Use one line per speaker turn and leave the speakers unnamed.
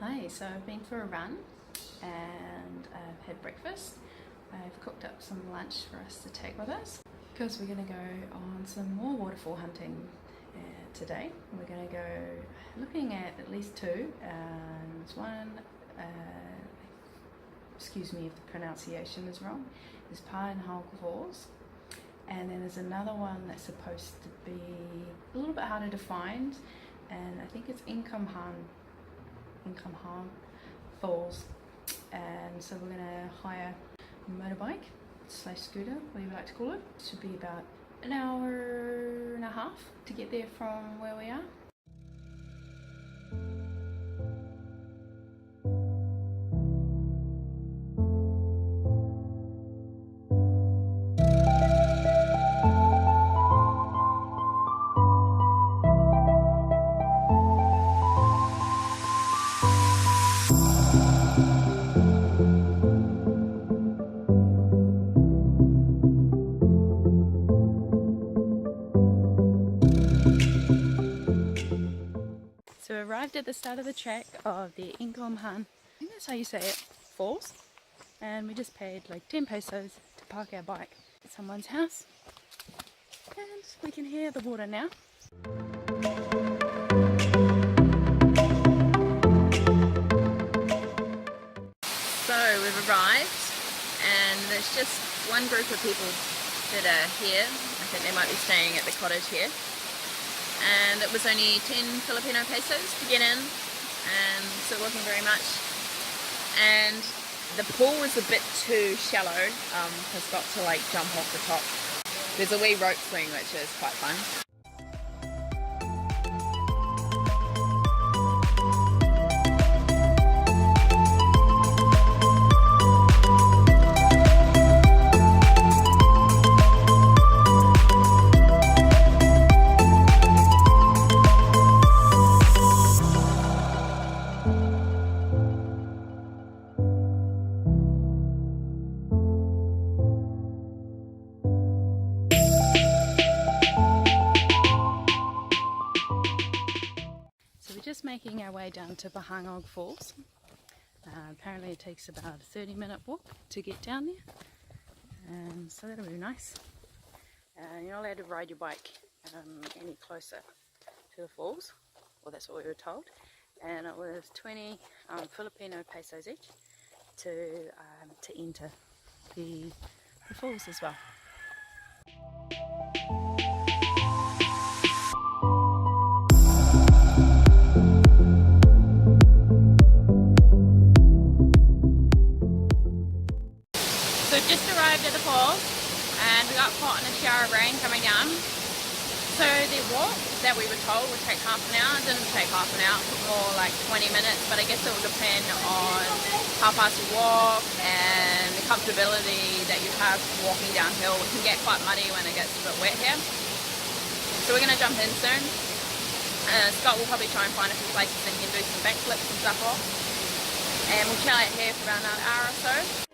Hi, so I've been for a run and I've had breakfast. I've cooked up some lunch for us to take with us because we're going to go on some more waterfall hunting today. We're going to go looking at least two. There's one, excuse me if the pronunciation is wrong, there's Pahangog Falls, and then there's another one that's supposed to be a little bit harder to find, and I think it's Ingkumhan Falls. And so we're going to hire a motorbike / scooter, whatever you like to call it. It should be about an hour and a half to get there from where we are. So we arrived at the start of the track of the Ingkumhan, I think that's how you say it, Falls, and we just paid like 10 pesos to park our bike at someone's house, and we can hear the water now. So we've arrived and there's just one group of people that are here. I think they might be staying at the cottage here. And it was only 10 Filipino pesos to get in, and so it wasn't very much. And the pool was a bit too shallow, has got to like jump off the top. There's a wee rope swing which is quite fun. Just making our way down to Pahangog Falls. Apparently it takes about a 30-minute walk to get down there, and so that'll be nice. You're not allowed to ride your bike any closer to the falls, well that's what we were told, and it was 20 Filipino pesos each to enter the falls as well. So just arrived at the falls and we got caught in a shower of rain coming down. So the walk that we were told would take half an hour. It didn't take half an hour, it took more like 20 minutes, but I guess it will depend on how fast you walk and the comfortability that you have walking downhill. It can get quite muddy when it gets a bit wet here. So we're going to jump in soon. Scott will probably try and find a few places that he can do some backflips and stuff off. And we'll chill out here for around an hour or so.